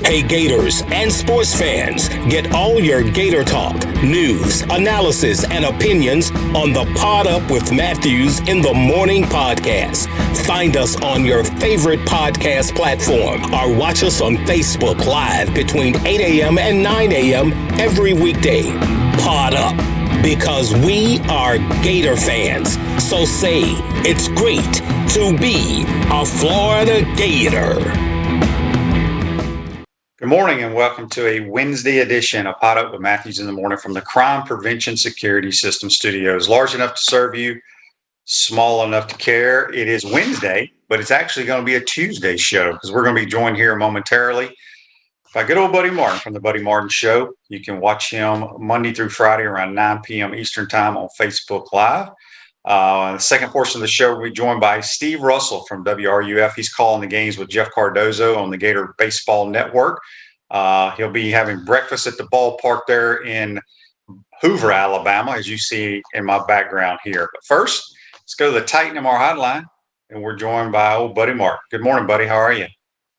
Hey Gators and sports fans, get all your Gator talk, news, analysis, and opinions on the Pod Up with Matthews in the Morning podcast. Find us on your favorite podcast platform or watch us on Facebook Live between 8 a.m. and 9 a.m. every weekday. Pod Up, because we are Gator fans. So say it's great to be a Florida Gator. Good morning and welcome to a Wednesday edition of Pod Up with Matthews in the Morning from the Crime Prevention Security System Studios. Large enough to serve you, small enough to care. It is Wednesday, but it's actually going to be a Tuesday show because we're going to be joined here momentarily by good old Buddy Martin from the Buddy Martin Show. You can watch him Monday through Friday around 9 p.m. Eastern Time on Facebook Live. The second portion of the show, we'll be joined by Steve Russell from WRUF. He's calling the games with Jeff Cardozo on the Gator Baseball Network. He'll be having breakfast at the ballpark there in Hoover, Alabama, as you see in my background here. But first, let's go to the Titan MR hotline, and we're joined by old Buddy Martin. Good morning, buddy. How are you?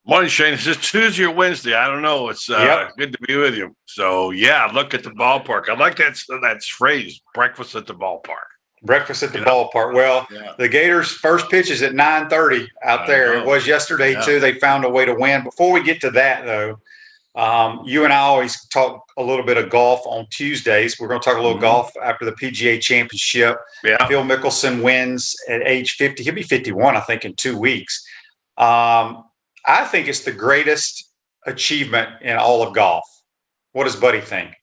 Morning, Shane. It's just Tuesday or Wednesday. I don't know. It's good to be with you. So, yeah, look at the ballpark. I like that phrase, breakfast at the ballpark. Breakfast at the ballpark. Well, The Gators' first pitch is at 9:30 out there. It was yesterday, too. They found a way to win. Before we get to that, though, you and I always talk a little bit of golf on Tuesdays. We're going to talk a little golf after the PGA Championship. Yeah. Phil Mickelson wins at age 50. He'll be 51, I think, in 2 weeks. I think it's the greatest achievement in all of golf. What does Buddy think?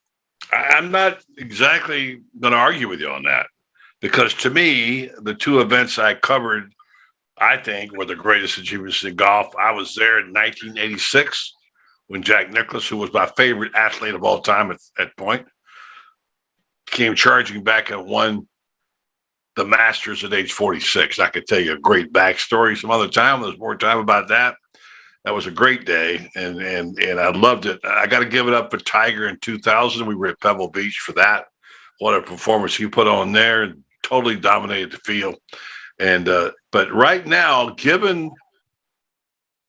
I'm not exactly going to argue with you on that. Because to me, the two events I covered, I think, were the greatest achievements in golf. I was there in 1986 when Jack Nicklaus, who was my favorite athlete of all time at that point, came charging back and won the Masters at age 46. I could tell you a great backstory some other time. There's more time about that. That was a great day, and I loved it. I got to give it up for Tiger in 2000. We were at Pebble Beach for that. What a performance he put on there. Totally dominated the field. And but right now, given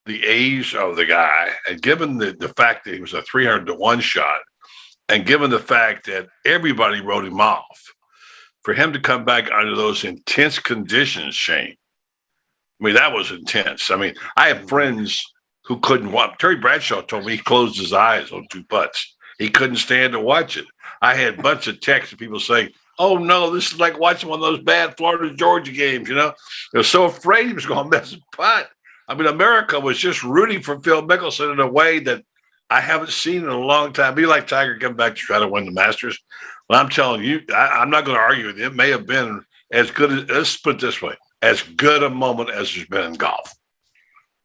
the age of the guy and given the fact that he was a 300-to-1 shot and given the fact that everybody wrote him off, for him to come back under those intense conditions, Shane, I mean, that was intense. I mean, I have friends who couldn't watch. Terry Bradshaw told me he closed his eyes on 2 putts. He couldn't stand to watch it. I had a bunch of texts of people saying, oh, no, this is like watching one of those bad Florida-Georgia games, you know. They were so afraid he was going to miss a putt. I mean, America was just rooting for Phil Mickelson in a way that I haven't seen in a long time. Be like Tiger coming back to try to win the Masters. Well, I'm telling you, I'm not going to argue with you. It may have been as good as, let's put it this way, as good a moment as there's been in golf.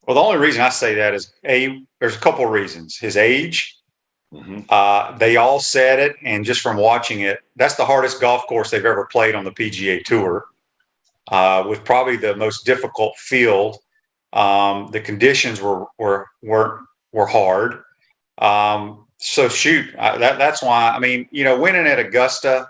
Well, the only reason I say that is, there's a couple of reasons. His age. Mm-hmm. They all said it, and just from watching it, that's the hardest golf course they've ever played on the PGA Tour, with probably the most difficult field. The conditions were hard. So shoot, that's why. I mean, you know, winning at Augusta,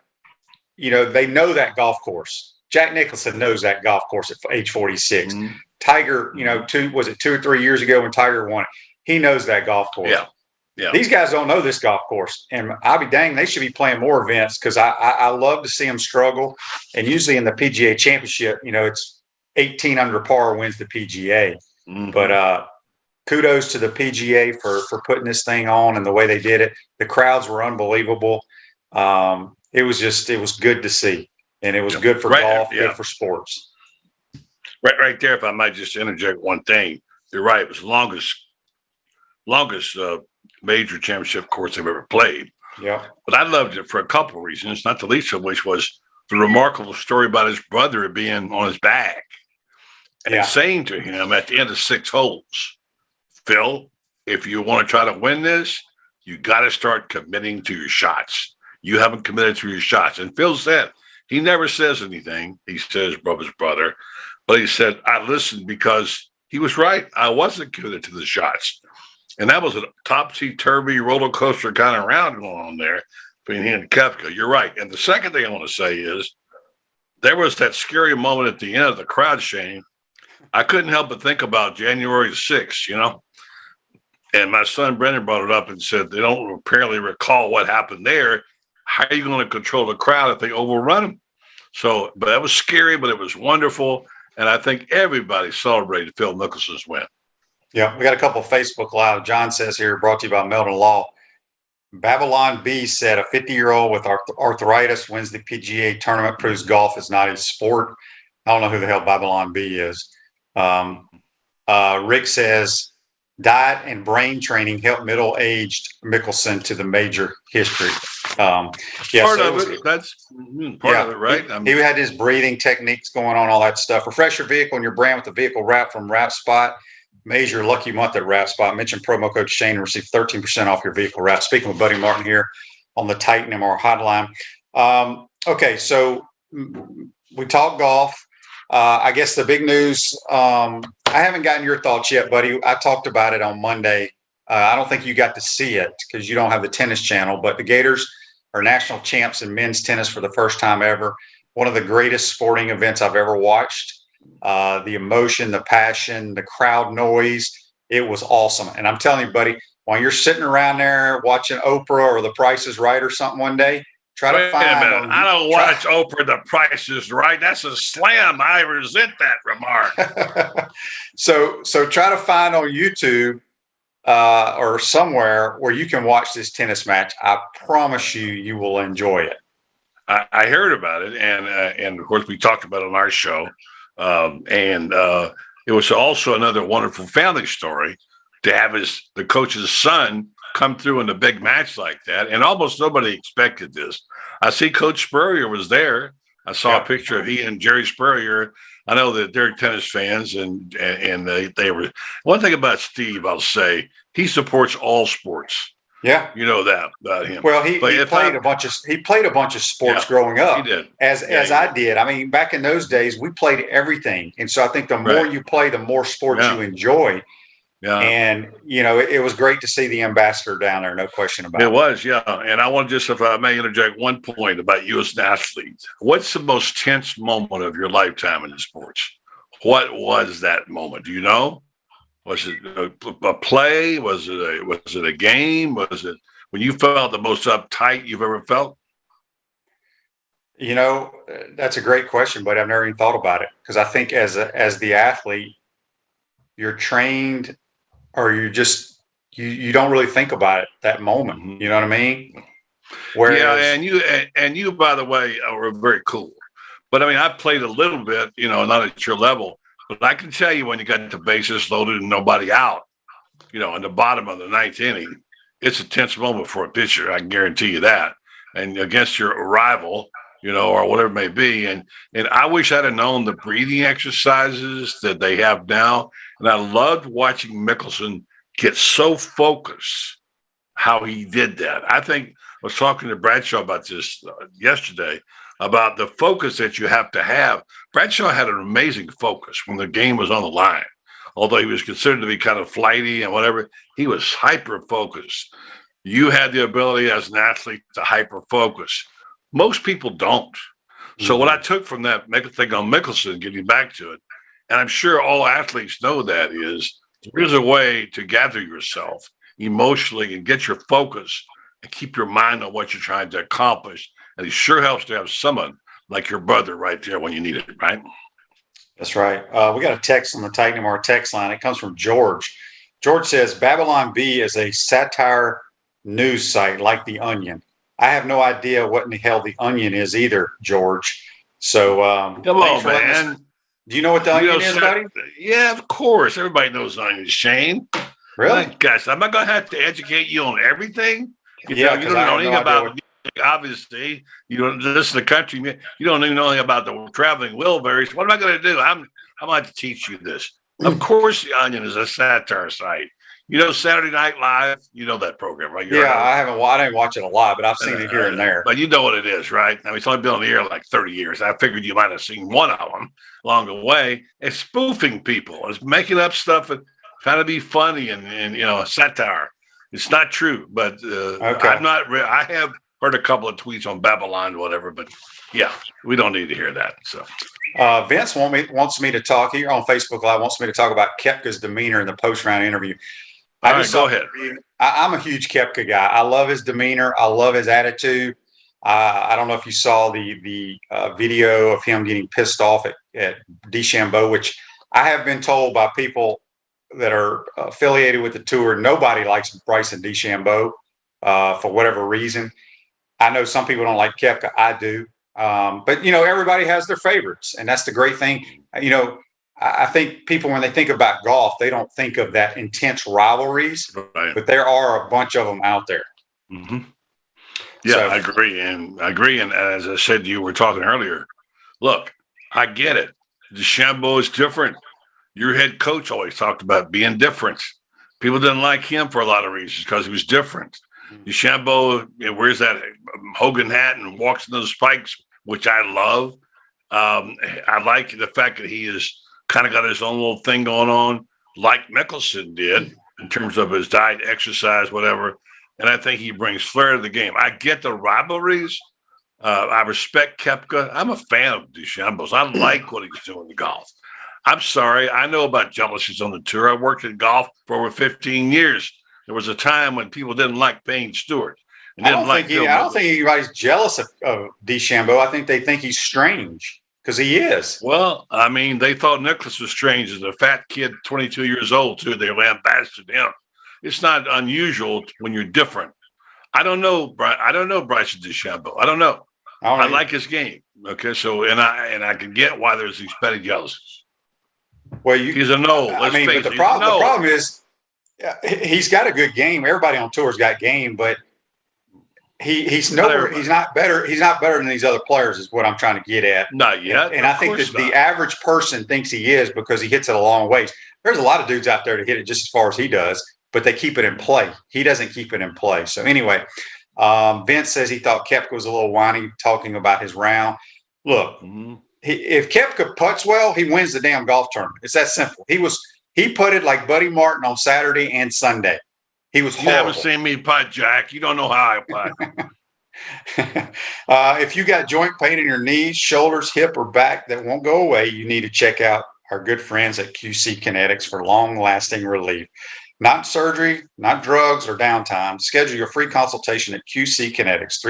you know, they know that golf course. Jack Nicholson knows that golf course at age 46. Mm-hmm. Tiger, you know, 2 or 3 years ago when Tiger won, he knows that golf course. Yeah. Yeah. These guys don't know this golf course, and I'll be dang, they should be playing more events because I love to see them struggle. And usually in the PGA Championship, you know, it's 18 under par wins the PGA. Mm-hmm. But kudos to the PGA for putting this thing on and the way they did it. The crowds were unbelievable. It was good to see, and it was good for golf, good for sports. Right there. If I might just interject one thing, you're right. It was the longest major championship course they've ever played. Yeah. But I loved it for a couple of reasons, not the least of which was the remarkable story about his brother being on his back and saying to him at the end of 6 holes, Phil, if you want to try to win this, you got to start committing to your shots. You haven't committed to your shots. And Phil said, he never says anything. He says, his brother, but he said, I listened because he was right. I wasn't committed to the shots. And that was a topsy-turvy roller coaster kind of round going on there between him and Koepka. You're right. And the second thing I want to say is there was that scary moment at the end of the crowd, Shane. I couldn't help but think about January 6th, you know. And my son Brendan brought it up and said they don't apparently recall what happened there. How are you going to control the crowd if they overrun them? So, but that was scary, but it was wonderful. And I think everybody celebrated Phil Mickelson's win. Yeah, we got a couple of Facebook Live. John says here, brought to you by Meldon Law. Babylon B said a 50-year-old with arthritis wins the PGA tournament, proves golf is not a sport. I don't know who the hell Babylon B is. Rick says diet and brain training helped middle-aged Mickelson to the major history. Part of it. That's part of it, right? He had his breathing techniques going on, all that stuff. Refresh your vehicle and your brand with the vehicle wrap from Wrap Spot. Major lucky month at Wrap Spot. Mention promo code Shane and receive 13% off your vehicle wrap. Speaking with Buddy Martin here on the Titan MR hotline. Okay, so we talked golf. I guess the big news, I haven't gotten your thoughts yet, buddy. I talked about it on Monday. I don't think you got to see it because you don't have the tennis channel, but the Gators are national champs in men's tennis for the first time ever. One of the greatest sporting events I've ever watched. The emotion, the passion, the crowd noise, it was awesome. And I'm telling you, buddy, while you're sitting around there watching Oprah or The Price is Right or something one day, try to find. Wait a minute. I don't watch Oprah, The Price is Right. That's a slam. I resent that remark. So try to find on YouTube or somewhere where you can watch this tennis match. I promise you will enjoy it. I heard about it, and of course we talked about it on our show. It was also another wonderful family story to have the coach's son come through in a big match like that. And almost nobody expected this. I see Coach Spurrier was there. I saw a picture of he and Jerry Spurrier. I know that they're tennis fans and they were. One thing about Steve, I'll say, he supports all sports. Yeah, you know that about him. Well, he played a bunch of sports growing up. He did, as I did. I mean, back in those days, we played everything, and so I think the more you play, the more sports you enjoy. Yeah, and it was great to see the ambassador down there. No question about it. It was, yeah. And I want to just, if I may interject, one point about you as an athlete. What's the most tense moment of your lifetime in sports? What was that moment? Do you know? Was it a play? Was it a game? Was it when you felt the most uptight you've ever felt? That's a great question, but I've never even thought about it because I think as the athlete, you're trained, or you just you don't really think about it that moment. Mm-hmm. You know what I mean? Whereas, and you, by the way, are very cool. But I mean, I played a little bit, not at your level. But I can tell you when you got the bases loaded and nobody out, in the bottom of the ninth inning, it's a tense moment for a pitcher. I can guarantee you that. And against your rival, or whatever it may be. And I wish I'd have known the breathing exercises that they have now. And I loved watching Mickelson get so focused how he did that. I think I was talking to Bradshaw about this yesterday, about the focus that you have to have. Bradshaw had an amazing focus when the game was on the line. Although he was considered to be kind of flighty and whatever, he was hyper-focused. You had the ability as an athlete to hyper-focus. Most people don't. Mm-hmm. So what I took from that thing on Mickelson, getting back to it, and I'm sure all athletes know that, is there's a way to gather yourself emotionally and get your focus and keep your mind on what you're trying to accomplish. And it sure helps to have someone like your brother right there when you need it, right? That's right. We got a text on the Titan MR text line. It comes from George. George says, Babylon B is a satire news site like The Onion. I have no idea what in the hell The Onion is either, George. So, come on, man. Do you know what The Onion is, buddy? Yeah, of course. Everybody knows The Onion, Shane. Really? Gosh, am I going to have to educate you on everything? You don't know anything about obviously, you don't listen to country. You don't even know anything about the traveling Wilburys. What am I going to do? I'm going to teach you this. Of course, The Onion is a satire site. Saturday Night Live. You know that program, right? I didn't watch it a lot, but I've seen it here and there. But you know what it is, right? I mean, it's only been on the air like 30 years. I figured you might have seen one of them along the way. It's spoofing people. It's making up stuff and trying to be funny and satire. It's not true, but I'm not. I have heard a couple of tweets on Babylon, whatever, but yeah, we don't need to hear that. So Vince wants me to talk here on Facebook Live. Wants me to talk about Koepka's demeanor in the post-round interview. All right, go ahead. I'm a huge Koepka guy. I love his demeanor. I love his attitude. I don't know if you saw the video of him getting pissed off at DeChambeau, which I have been told by people that are affiliated with the tour, nobody likes Bryson DeChambeau for whatever reason. I know some people don't like Koepka. I do. But, everybody has their favorites, and that's the great thing. I think people, when they think about golf, they don't think of that intense rivalries, right, but there are a bunch of them out there. Mm-hmm. Yeah, so, I agree. And as I said to you, we're talking earlier, look, I get it. DeChambeau is different. Your head coach always talked about being different. People didn't like him for a lot of reasons because he was different. DeChambeau wears that Hogan hat and walks into the spikes, which I love. I like the fact that he is kind of got his own little thing going on, like Mickelson did in terms of his diet, exercise, whatever. And I think he brings flair to the game. I get the rivalries. I respect Koepka. I'm a fan of DeChambeau's. I like what he's doing in golf. I'm sorry. I know about jealousies on the tour. I worked in golf for over 15 years. There was a time when people didn't like Payne Stewart. I don't think anybody's jealous of DeChambeau. I think they think he's strange because he is. Well, I mean, they thought Nicklaus was strange as a fat kid, 22 years old, too. They lambasted him. It's not unusual when you're different. I don't know Bryson DeChambeau. I don't know. I like his game. Okay, so and I can get why there's these petty jealousies. Well, he's a no. But the problem is he's got a good game. Everybody on tour's got game, but he's nowhere. He's not better. He's not better than these other players. Is what I'm trying to get at. Not yet. And I think that the average person thinks he is because he hits it a long ways. There's a lot of dudes out there to hit it just as far as he does, but they keep it in play. He doesn't keep it in play. So anyway, Vince says he thought Koepka was a little whiny talking about his round. Look, if Koepka putts well, he wins the damn golf tournament. It's that simple. He putted like Buddy Martin on Saturday and Sunday. He was horrible. You haven't seen me putt, Jack. You don't know how I putt. If you got joint pain in your knees, shoulders, hip, or back that won't go away, you need to check out our good friends at QC Kinetics for long-lasting relief. Not surgery, not drugs or downtime. Schedule your free consultation at QC Kinetics,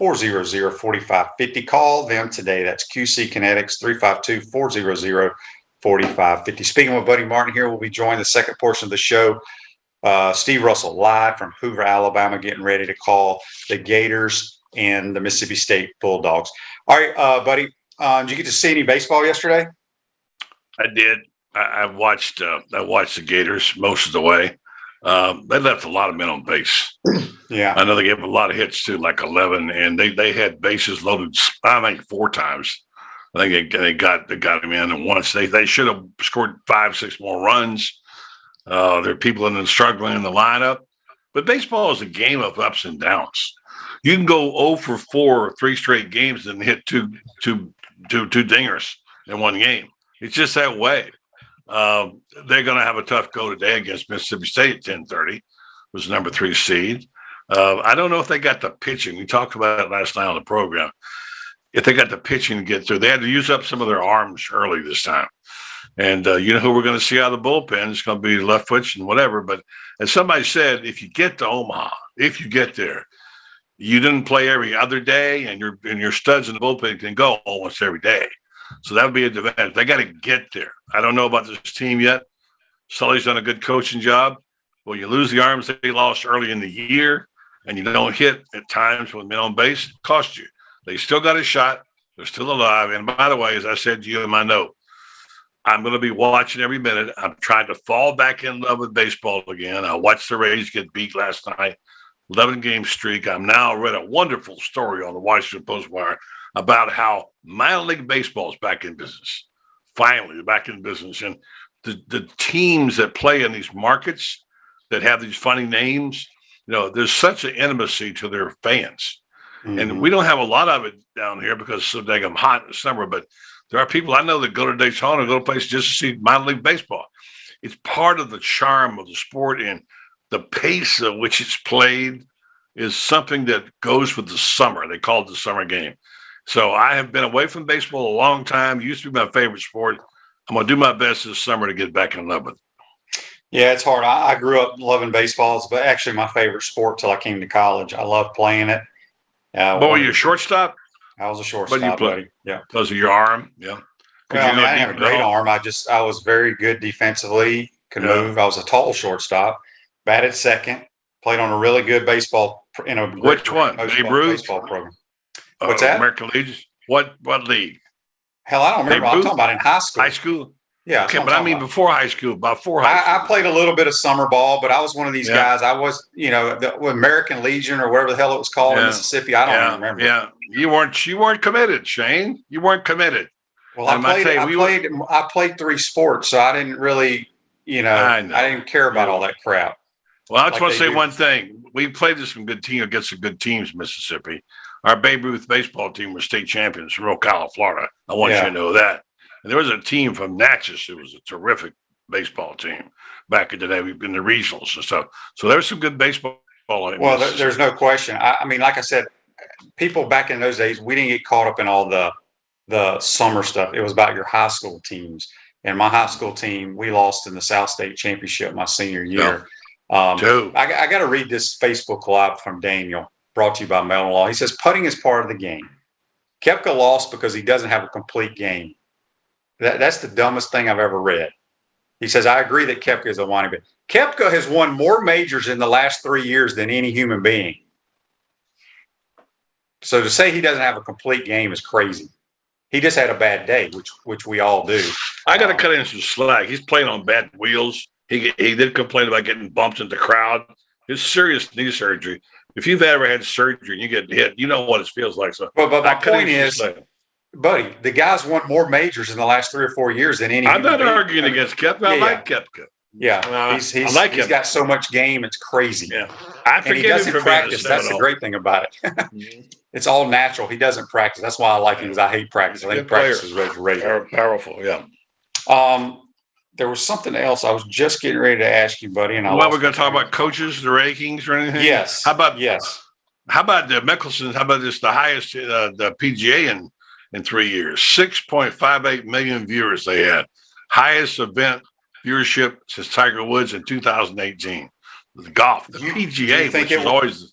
352-400-4550. Call them today. That's QC Kinetics, 352-400-4550. Speaking with Buddy Martin here, we'll be joined the second portion of the show. Steve Russell live from Hoover, Alabama, getting ready to call the Gators and the Mississippi State Bulldogs. All right, buddy, did you get to see any baseball yesterday? I did. I watched the Gators most of the way. They left a lot of men on base. Yeah, I know they gave a lot of hits too, like 11, and they had bases loaded. I think 4 times. I think they got him in, and once they should have scored 5-6 more runs. There are people in the struggling in the lineup, but baseball is a game of ups and downs. You can go 0 for 4, 3 straight games, and hit two dingers in one game. It's just that way. They're going to have a tough go today against Mississippi State at 10:30. Was the number 3 seed. I don't know if they got the pitching. We talked about it last night on the program. If they got the pitching to get through, they had to use up some of their arms early this time. And you know who we're going to see out of the bullpen? It's going to be Leftwich and whatever. But as somebody said, if you get to Omaha, if you get there, you didn't play every other day, and your studs in the bullpen can go almost every day. So that would be an advantage. They got to get there. I don't know about this team yet. Sully's done a good coaching job. Well, you lose the arms they lost early in the year, and you don't hit at times with men on base, it costs you. They still got a shot. They're still alive. And by the way, as I said to you in my note, I'm going to be watching every minute. I'm trying to fall back in love with baseball again. I watched the Rays get beat last night, 11-game streak. I'm now read a wonderful story on the Washington Post-Wire about how minor league baseball is back in business. Finally, back in business. And the teams that play in these markets that have these funny names, there's such an intimacy to their fans. Mm-hmm. And we don't have a lot of it down here because it's so daggum hot in the summer, but there are people I know that go to Daytona, go to places just to see minor league baseball. It's part of the charm of the sport, and the pace at which it's played is something that goes with the summer. They call it the summer game. So I have been away from baseball a long time. It used to be my favorite sport. I'm going to do my best this summer to get back in love with it. Yeah, it's hard. I grew up loving baseballs, but actually my favorite sport till I came to college. I love playing it. What were you, shortstop? I was a But you shortstop, play buddy. Yeah. because of your arm, yeah. Because Well, I you mean, go I didn't deep have a in the great hole. arm. I was very good defensively, could Yeah. move. I was a tall shortstop, batted second, played on a really good baseball in a great Which one? Babe Ruth? baseball program. What's that? American Legion? What league? Hell, I don't remember. Babe I'm Ruth? talking about in high school. High school? Yeah, that's Okay, what but I'm I talking mean about. before high school, before high school. I played a little bit of summer ball, but I was one of these Yeah. guys. I was, the American Legion or whatever the hell it was called in Yeah. Mississippi. I don't even remember. Yeah, you weren't committed, Shane. You weren't committed. Well, And I played 3 sports, so I didn't really, I know. I didn't care about all that crap. Well, I just like want to they say do. one thing. We played some good team against some good teams in Mississippi. Our Babe Ruth baseball team was state champions from Ocala, Florida. I want you to know that. And there was a team from Natchez. It was a terrific baseball team back in the day. We've been the regionals and stuff. So there was some good baseball. Well, there's no question. I mean, like I said, people back in those days, we didn't get caught up in all the summer stuff. It was about your high school teams. And my high school team, we lost in the South State Championship my senior year. I got to read this Facebook Live from Daniel, brought to you by Melon Law. He says, putting is part of the game. Koepka lost because he doesn't have a complete game. That's the dumbest thing I've ever read. He says, I agree that Koepka is a whiny bit. Koepka has won more majors in the last 3 years than any human being. So to say he doesn't have a complete game is crazy. He just had a bad day, which we all do. I got to cut in some slack. He's playing on bad wheels. He did complain about getting bumped in the crowd. It's serious knee surgery. If you've ever had surgery and you get hit, you know what it feels like. So, but my point is, buddy, the guy's won more majors in the last 3 or 4 years than any. I'm not arguing against Koepka. I like Koepka. Yeah, he's got so much game, it's crazy. Yeah, I forget and he doesn't practice. That's the great thing about it. It's all natural. He doesn't practice. That's why I like him, because I hate practice. I think practice is really powerful. Yeah. There was something else I was just getting ready to ask you, buddy. And we're going to talk about coaches, the rankings, or anything. Yes. How about the Mickelson? How about this? The highest the PGA in 3 years, 6.58 million viewers they had, highest event viewership since Tiger Woods in 2018. The golf, the PGA, which is always.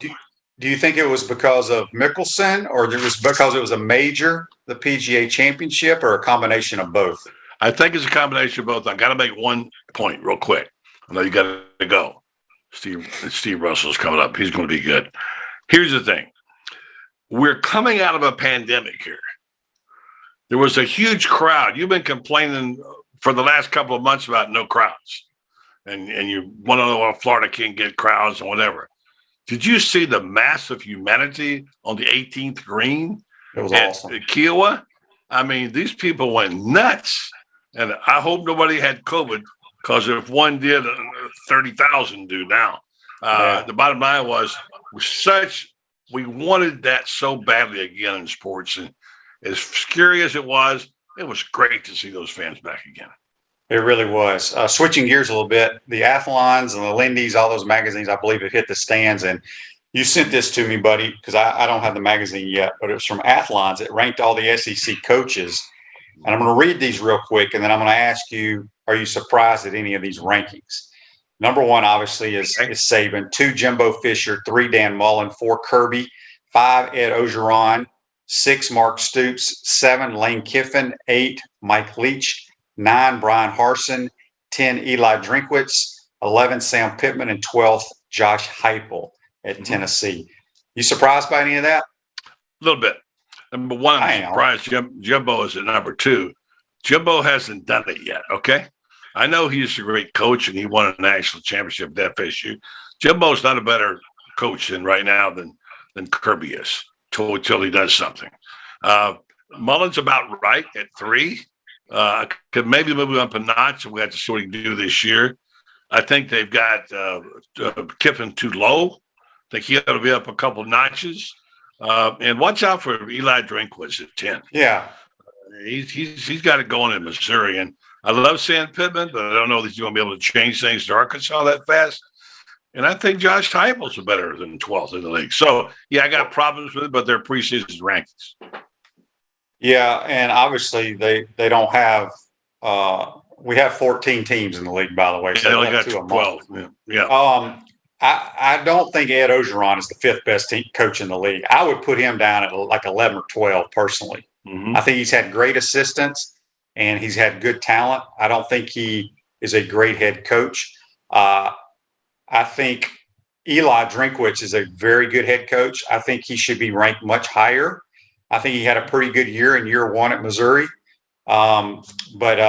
Do you think it was because of Mickelson, or it was because it was a major, the PGA Championship, or a combination of both? I think it's a combination of both. I got to make one point real quick. I know you got to go. Steve Russell's coming up. He's going to be good. Here's the thing. We're coming out of a pandemic here. There was a huge crowd. You've been complaining for the last couple of months about no crowds. And you want to know why Florida can't get crowds and whatever. Did you see the massive humanity on the 18th green? It was awesome. At Kiowa? I mean, these people went nuts. And I hope nobody had COVID, because if one did, 30,000 do now. The bottom line was we wanted that so badly again in sports. And as scary as it was great to see those fans back again. It really was. Switching gears a little bit, the Athlons and the Lindy's, all those magazines, I believe, have hit the stands. And you sent this to me, buddy, because I don't have the magazine yet, but it was from Athlons. It ranked all the SEC coaches. And I'm going to read these real quick, and then I'm going to ask you, are you surprised at any of these rankings? Number 1, obviously, is Saban. 2, Jimbo Fisher. 3, Dan Mullen. 4, Kirby. 5, Ed Ogeron. 6, Mark Stoops. 7, Lane Kiffin. 8, Mike Leach. 9, Brian Harsin. 10, Eli Drinkwitz. 11, Sam Pittman. And 12th, Josh Heupel at Tennessee. You surprised by any of that? A little bit. Number 1, I'm surprised Jimbo is at number 2. Jimbo hasn't done it yet, okay? I know he's a great coach, and he won a national championship at FSU. Jimbo's not a better coach right now than Kirby is until he does something. Mullen's about right at 3. Could maybe move up a notch, and we have to see what he can do this year. I think they've got Kiffin too low. I think he ought to be up a couple notches. And watch out for Eli Drinkwitz at 10. Yeah. He's got it going in Missouri. And I love Sam Pittman, but I don't know that he's going to be able to change things to Arkansas that fast. And I think Josh Heupel's better than 12th in the league. So, I got problems with it, but they're preseason rankings. Yeah, and obviously they don't have We have 14 teams in the league, by the way. So they only got 12. Yeah. I don't think Ed Ogeron is the fifth best coach in the league. I would put him down at like 11 or 12 personally. Mm-hmm. I think he's had great assistants and he's had good talent. I don't think he is a great head coach. I think Eli Drinkwitz is a very good head coach. I think he should be ranked much higher. I think he had a pretty good year in year one at Missouri. But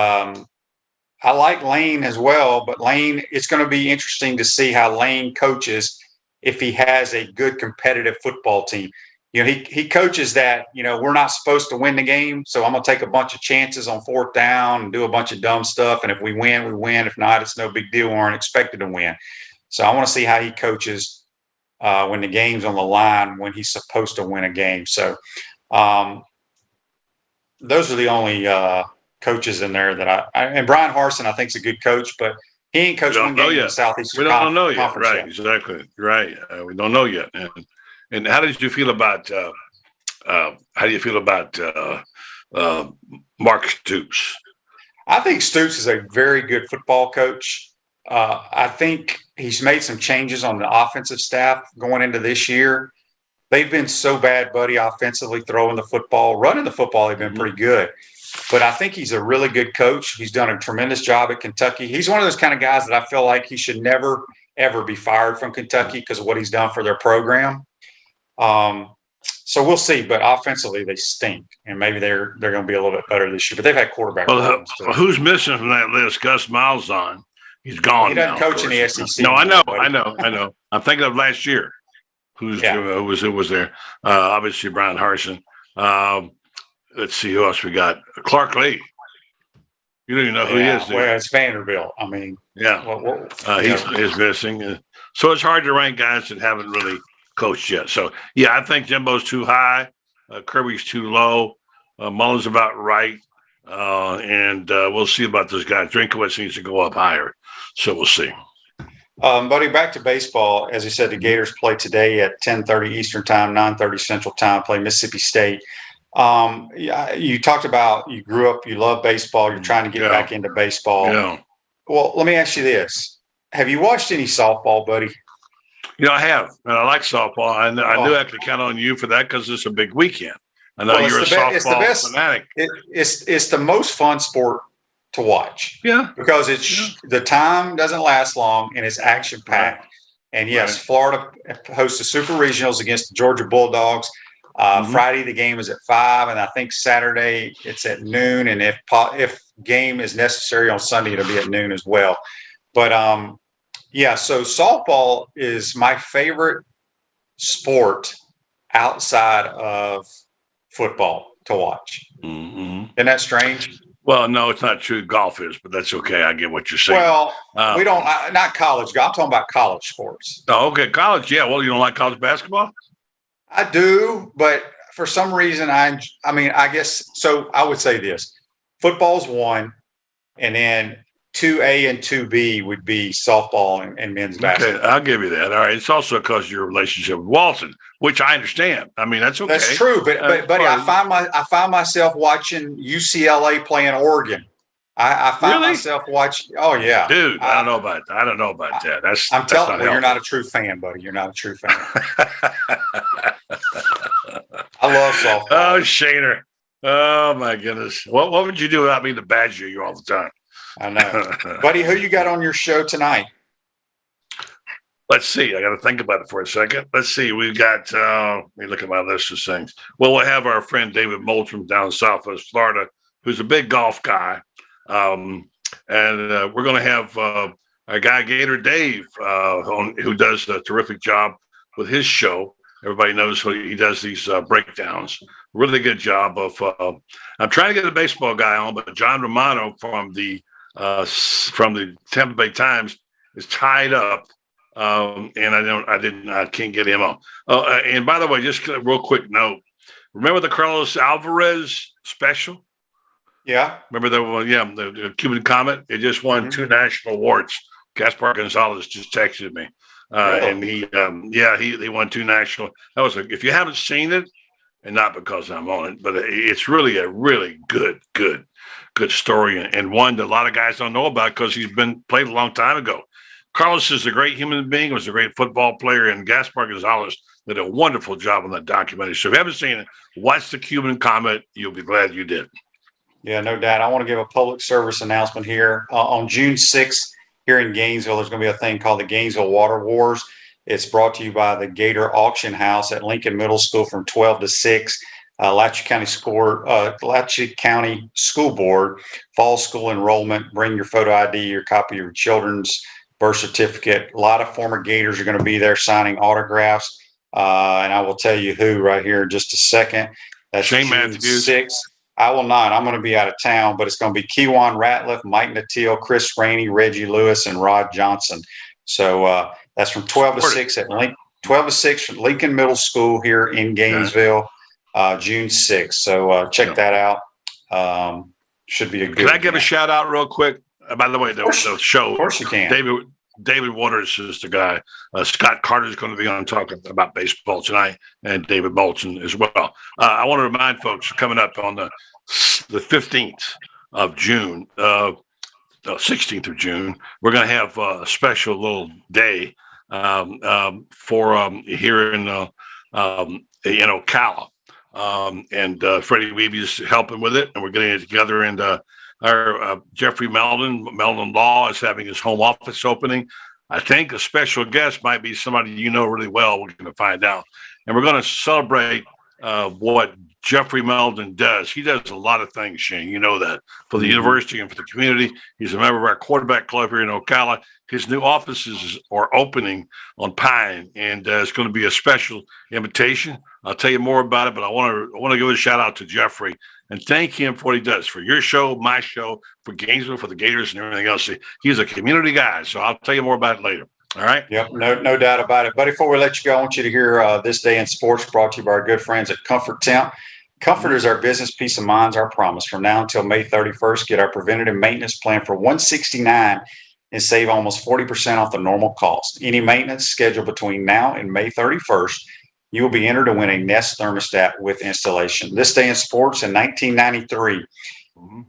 I like Lane as well, but Lane, it's going to be interesting to see how Lane coaches if he has a good competitive football team. You know, he coaches that, you know, we're not supposed to win the game, so I'm going to take a bunch of chances on fourth down and do a bunch of dumb stuff, and if we win, we win. If not, it's no big deal. We aren't expected to win. So I want to see how he coaches when the game's on the line, when he's supposed to win a game. So those are the only coaches in there that and Brian Harsin, I think, is a good coach, but he ain't coached one game in the Southeastern Conference. We don't know yet, right? Exactly, right. We don't know yet. And how did you feel about Mark Stoops? I think Stoops is a very good football coach. I think he's made some changes on the offensive staff going into this year. They've been so bad, buddy, offensively, throwing the football, running the football. They've been pretty good. But I think he's a really good coach. He's done a tremendous job at Kentucky. He's one of those kind of guys that I feel like he should never, ever be fired from Kentucky because of what he's done for their program. So we'll see. But offensively, they stink. And maybe they're going to be a little bit better this year. But they've had quarterback problems too. Who's missing from that list? Gus Malzahn. He's gone. He doesn't coach in the SEC. No, I know. I'm thinking of last year. Who was there? Obviously, Brian Harsin. Let's see who else we got. Clark Lee. You don't even know who he is. Well, it's Vanderbilt. I mean, he's missing. So it's hard to rank guys that haven't really coached yet. So, yeah, I think Jimbo's too high. Kirby's too low. Mullen's about right. And we'll see about those guys. Drinkwitz needs to go up higher. So we'll see. Buddy, back to baseball. As you said, the Gators play today at 10:30 Eastern time, 9:30 Central time, play Mississippi State. You talked about you grew up, you love baseball, you're trying to get back into baseball. Yeah. Well, let me ask you this. Have you watched any softball, buddy? You know, I have. And I like softball. I knew I could count on you for that because it's a big weekend. I know you're a softball fanatic. It's the most fun sport to watch. Yeah. Because the time doesn't last long and it's action packed. Right. And yes, Florida hosts the Super Regionals against the Georgia Bulldogs. Friday the game is at 5, and I think Saturday it's at noon. And if game is necessary on Sunday, it'll be at noon as well. But so softball is my favorite sport outside of football to watch. Mm-hmm. Isn't that strange? Well, no, it's not true. Golf is, but that's okay. I get what you're saying. Well, we don't. Not college. I'm talking about college sports. Oh, okay, college. Yeah. Well, you don't like college basketball? I do, but for some reason, I guess so. I would say this: football's 1, and then 2A and 2B would be softball and men's basketball. Okay, I'll give you that. All right. It's also because of your relationship with Walton, which I understand. I mean, that's okay. That's true, but buddy, I find myself watching UCLA playing Oregon. I find myself watching. Oh yeah, dude. I don't know about that. I'm telling you, you're not a true fan, buddy. You're not a true fan. I love softball. Oh, Shaner. Oh my goodness. What would you do without me to badger you all the time? I know, buddy. Who you got on your show tonight? Let's see. I got to think about it for a second. Let's see. We've got. Let me look at my list of things. Well, we'll have our friend David Moultrie down in Southwest Florida, who's a big golf guy. And we're going to have our guy Gator Dave, who does a terrific job with his show. Everybody knows he does these breakdowns. Really good job of. I'm trying to get a baseball guy on, but John Romano from the Tampa Bay Times is tied up, and I can't get him on. And by the way, just a real quick note. Remember the Carlos Alvarez special? Yeah. Remember the one? Yeah, the Cuban Comet. It just won 2 national awards. Gaspar Gonzalez just texted me, and he won 2 national. That was if you haven't seen it, and not because I'm on it, but it's really a really good good story, and one that a lot of guys don't know about because he's been played a long time ago. Carlos is a great human being, was a great football player, and Gaspar Gonzalez did a wonderful job on that documentary. So if you haven't seen it, watch the Cuban Comet. You'll be glad you did. Yeah, no doubt. I want to give a public service announcement here. On June 6th, here in Gainesville, there's going to be a thing called the Gainesville Water Wars. It's brought to you by the Gator Auction House at Lincoln Middle School from 12 to 6. Alachua County School Board, fall school enrollment. Bring your photo ID, your copy of your children's birth certificate. A lot of former Gators are going to be there signing autographs. And I will tell you who right here in just a second. That's Shane June Matthews. 6th. I will not. I'm going to be out of town, but it's going to be Kewan Ratliff, Mike Nattil, Chris Rainey, Reggie Lewis, and Rod Johnson. So that's from 12 to 6 at 12 to 6 at Lincoln Middle School here in Gainesville, June 6th. So check that out. Should be a good. Can I give a shout out real quick? By the way, the show. Of course you can. David Waters is the guy. Scott Carter is going to be on talking about baseball tonight, and David Bolton as well. I want to remind folks coming up on the 15th of June, 16th of June, we're going to have a special little day for here in Ocala. And Freddie Weeby's helping with it, and we're getting it together. And our Jeffrey Meldon Law is having his home office opening. I think a special guest might be somebody you know really well. We're going to find out. And we're going to celebrate what Jeffrey Meldon does. He does a lot of things, Shane. You know that. For the university and for the community. He's a member of our quarterback club here in Ocala. His new offices are opening on Pine, and it's going to be a special invitation. I'll tell you more about it, but I want to give a shout out to Jeffrey and thank him for what he does for your show, my show, for Gainesville, for the Gators, and everything else. He's a community guy, so I'll tell you more about it later. All right? Yep, no doubt about it. But before we let you go, I want you to hear This Day in Sports brought to you by our good friends at Comfort Temp. Comfort is our business, peace of mind is our promise. From now until May 31st, get our preventative maintenance plan for $169 and save almost 40% off the normal cost. Any maintenance scheduled between now and May 31st, you will be entered to win a Nest thermostat with installation. This Day in Sports in 1993.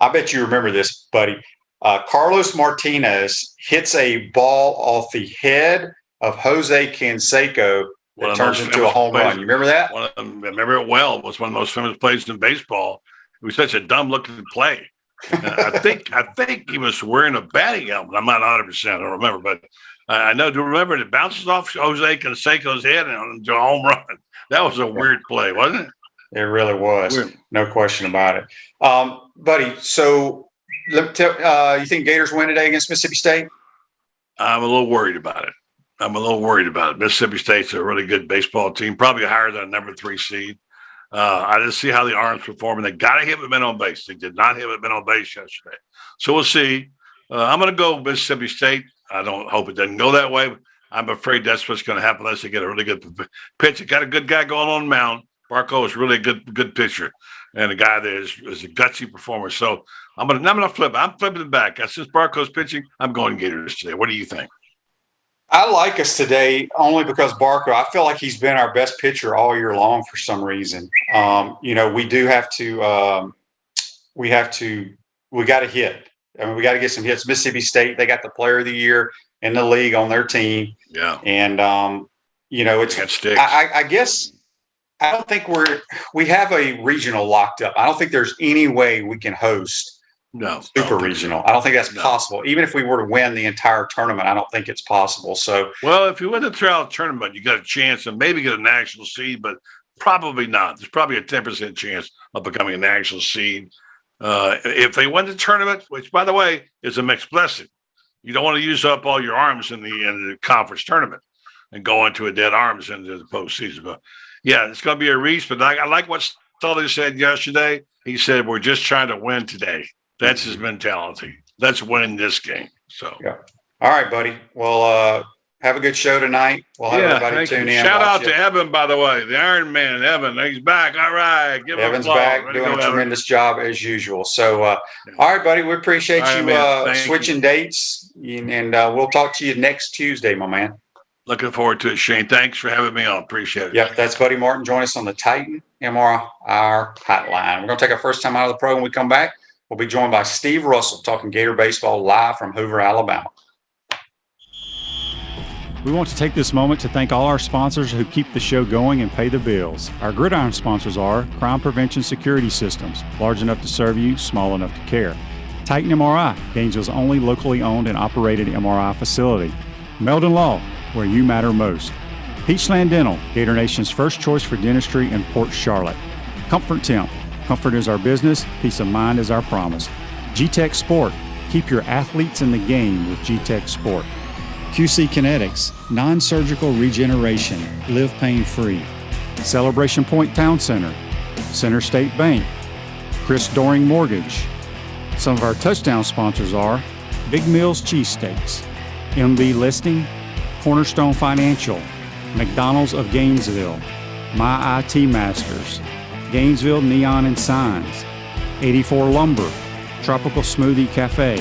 I bet you remember this, buddy. Carlos Martinez hits a ball off the head of Jose Canseco that turns into a home run. You remember that? I remember it well. It was one of the most famous plays in baseball. It was such a dumb-looking play. I think he was wearing a batting helmet. I'm not 100%. I don't remember, but I know. Do you remember it bounces off Jose Canseco's head and into a home run? That was a weird play, wasn't it? It really was. Weird. No question about it. Buddy, so let me tell you think Gators win today against Mississippi State? I'm a little worried about it. Mississippi State's a really good baseball team, probably higher than a number 3 seed. I didn't see how the Arms performed. They got to hit men on base. They did not hit men on base yesterday. So we'll see. I'm going to go Mississippi State. I don't hope it doesn't go that way. I'm afraid that's what's going to happen unless they get a really good pitch. They got a good guy going on the mound. Barco is really a good pitcher and a guy that is a gutsy performer. So I'm gonna flip. I'm flipping it back. Since Barco's pitching, I'm going Gators today. What do you think? I like us today only because Barco, I feel like he's been our best pitcher all year long for some reason. We do have to we got to hit. I mean, we got to get some hits. Mississippi State, they got the player of the year in the league on their team. Yeah. And, I guess I don't think we have a regional locked up. I don't think there's any way we can host super regional. I don't think that's possible. Even if we were to win the entire tournament, I don't think it's possible. So, well, if you win the trial tournament, you got a chance and maybe get a national seed, but probably not. There's probably a 10% chance of becoming a national seed. If they win the tournament, which, by the way, is a mixed blessing. You don't want to use up all your arms in the conference tournament and go into a dead arms into the postseason. But, yeah, it's going to be a reach. But I like what Sully said yesterday. He said, we're just trying to win today. That's his mentality. Let's win this game. So, yeah. All right, buddy. Well, have a good show tonight. We'll have everybody tune in. Shout out to Evan, by the way, the Iron Man, Evan. He's back. All right. Evan's back, doing a tremendous job as usual. So, all right, buddy. We appreciate you switching dates, and we'll talk to you next Tuesday, my man. Looking forward to it, Shane. Thanks for having me on. Appreciate it. Yep, that's Buddy Martin. Join us on the Titan MRR hotline. We're going to take our first time out of the program when we come back. We'll be joined by Steve Russell talking Gator baseball live from Hoover, Alabama. We want to take this moment to thank all our sponsors who keep the show going and pay the bills. Our gridiron sponsors are Crime Prevention Security Systems, large enough to serve you, small enough to care. Titan MRI, Gainesville's only locally owned and operated MRI facility. Meldon Law, where you matter most. Peachland Dental, Gator Nation's first choice for dentistry in Port Charlotte. Comfort Temp, comfort is our business, peace of mind is our promise. G-Tech Sport, keep your athletes in the game with G-Tech Sport. QC Kinetics, non-surgical regeneration, live pain-free. Celebration Point Town Center, Center State Bank, Chris Doring Mortgage. Some of our touchdown sponsors are Big Mills Cheesesteaks, MB Listing, Cornerstone Financial, McDonald's of Gainesville, My IT Masters, Gainesville Neon and Signs, 84 Lumber, Tropical Smoothie Cafe,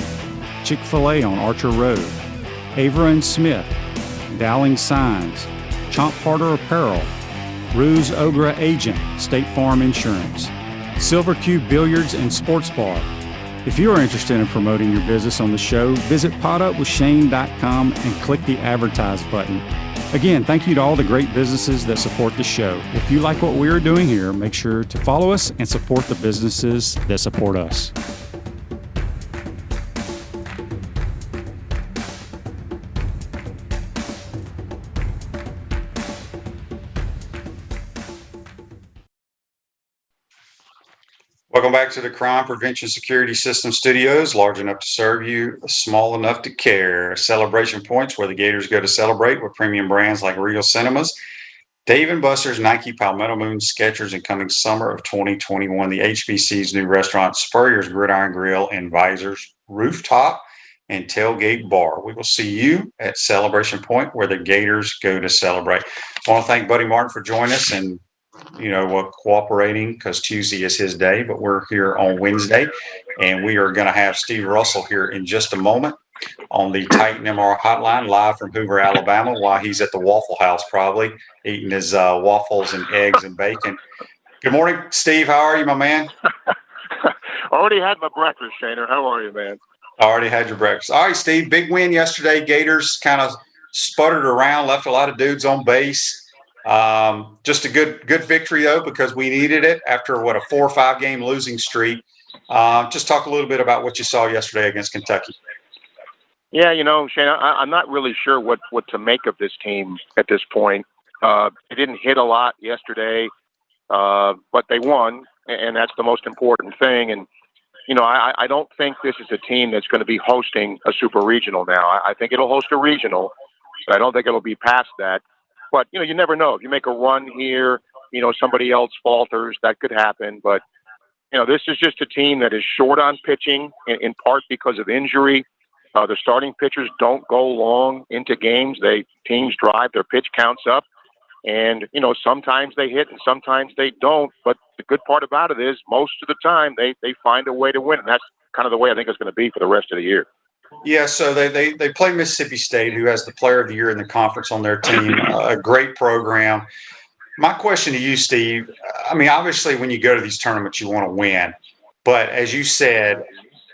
Chick-fil-A on Archer Road, Avra and Smith, Dowling Signs, Chomp Harder Apparel, Ruse Ogra Agent, State Farm Insurance, Silver Cube Billiards and Sports Bar. If you are interested in promoting your business on the show, visit potupwithshane.com and click the advertise button. Again, thank you to all the great businesses that support the show. If you like what we are doing here, make sure to follow us and support the businesses that support us. Welcome back to the Crime Prevention Security System Studios, large enough to serve you, small enough to care. Celebration Points, where the Gators go to celebrate with premium brands like Regal Cinemas, Dave & Buster's, Nike, Palmetto Moon, Skechers, and coming summer of 2021, the HBC's new restaurant, Spurrier's Gridiron Grill, and Visor's Rooftop and Tailgate Bar. We will see you at Celebration Point, where the Gators go to celebrate. I want to thank Buddy Martin for joining us and cooperating, because Tuesday is his day, but we're here on Wednesday, and we are going to have Steve Russell here in just a moment on the Titan MR hotline, live from Hoover, Alabama, while he's at the Waffle House, probably eating his waffles and eggs and bacon. Good morning, Steve. How are you, my man? Already had my breakfast, Shaner. How are you, man? I already had your breakfast. All right, Steve, big win yesterday. Gators kind of sputtered around, left a lot of dudes on base. Just a good victory, though, because we needed it after a 4 or 5 game losing streak. Just talk a little bit about what you saw yesterday against Kentucky. Yeah, Shane, I'm not really sure what to make of this team at this point. They didn't hit a lot yesterday, but they won, and that's the most important thing. And, I don't think this is a team that's going to be hosting a super regional now. I think it'll host a regional, but I don't think it'll be past that. But, you never know. If you make a run here, somebody else falters, that could happen. But, this is just a team that is short on pitching, in part because of injury. The starting pitchers don't go long into games. Teams drive their pitch counts up. And, sometimes they hit and sometimes they don't. But the good part about it is most of the time they find a way to win. And that's kind of the way I think it's going to be for the rest of the year. Yeah, so they play Mississippi State, who has the player of the year in the conference on their team, a great program. My question to you, Steve, I mean, obviously when you go to these tournaments, you want to win. But as you said,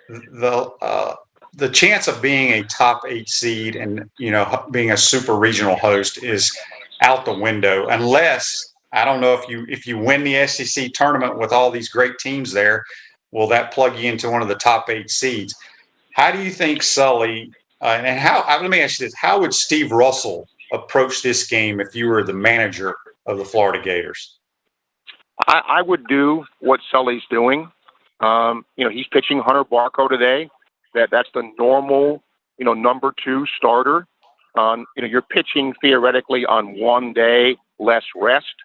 the chance of being a top 8 seed and, being a super regional host is out the window, unless, I don't know, if you win the SEC tournament with all these great teams there, will that plug you into one of the top 8 seeds? How do you think Sully let me ask you this, how would Steve Russell approach this game if you were the manager of the Florida Gators? I would do what Sully's doing. He's pitching Hunter Barco today. That's the normal, number 2 starter. You're pitching theoretically on one day, less rest.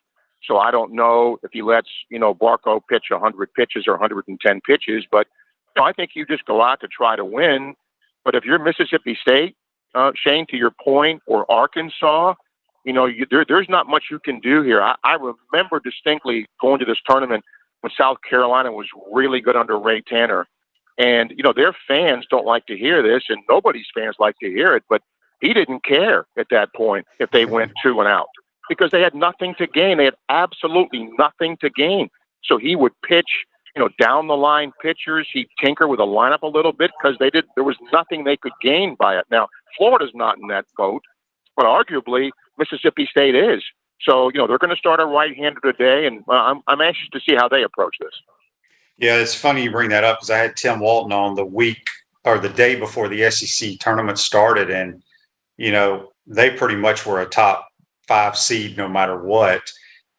So I don't know if he lets, Barco pitch 100 pitches or 110 pitches, but I think you just go out to try to win. But if you're Mississippi State, Shane, to your point, or Arkansas, there's not much you can do here. I remember distinctly going to this tournament when South Carolina was really good under Ray Tanner. And, their fans don't like to hear this, and nobody's fans like to hear it, but he didn't care at that point if they went 2 and out because they had nothing to gain. They had absolutely nothing to gain. So he would pitch down the line pitchers, he'd tinker with the lineup a little bit because there was nothing they could gain by it. Now, Florida's not in that boat, but arguably Mississippi State is. So, they're going to start a right-hander today, and I'm anxious to see how they approach this. Yeah, it's funny you bring that up because I had Tim Walton on the week or the day before the SEC tournament started, and, they pretty much were a top 5 seed no matter what.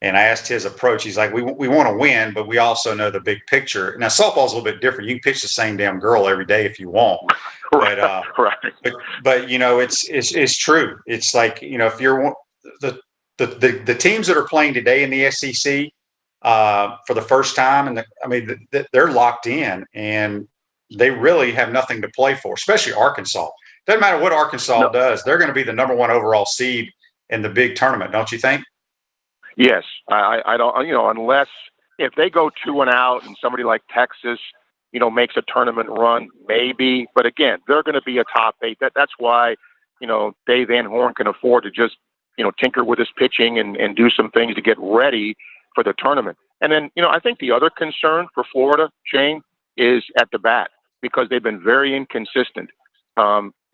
And I asked his approach. He's like, we want to win, but we also know the big picture. Now, softball's a little bit different. You can pitch the same damn girl every day if you want. Right. But it's true. It's like, if you're the teams that are playing today in the SEC for the first time, they're locked in and they really have nothing to play for, especially Arkansas. Doesn't matter what Arkansas does. They're going to be the number 1 overall seed in the big tournament, don't you think? Yes, I don't. Unless if they go 2-out and somebody like Texas, makes a tournament run, maybe. But again, they're going to be a top 8. That's why, Dave Van Horn can afford to just, tinker with his pitching and do some things to get ready for the tournament. And then, I think the other concern for Florida, Shane, is at the bat because they've been very inconsistent.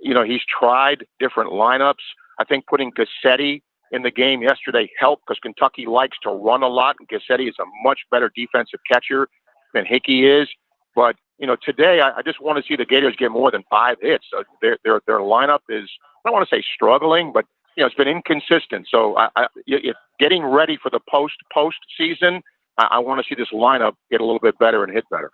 He's tried different lineups. I think putting Gassetti in the game yesterday helped because Kentucky likes to run a lot, and Gassetti is a much better defensive catcher than Hickey is. But, today I just want to see the Gators get more than 5 hits. Their lineup is, I don't want to say struggling, but, it's been inconsistent. So if getting ready for the post season, I want to see this lineup get a little bit better and hit better.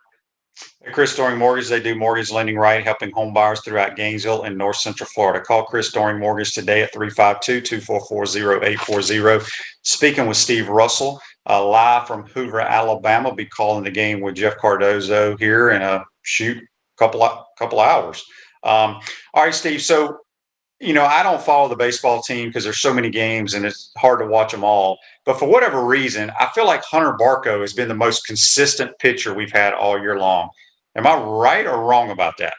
At Chris Doring Mortgage, they do mortgage lending right, helping home buyers throughout Gainesville and North Central Florida. Call Chris Doring Mortgage today at 352-244-0840. Speaking with Steve Russell, live from Hoover, Alabama. Be calling the game with Jeff Cardozo here in a couple hours. All right, Steve. So, I don't follow the baseball team because there's so many games and it's hard to watch them all. But for whatever reason, I feel like Hunter Barco has been the most consistent pitcher we've had all year long. Am I right or wrong about that?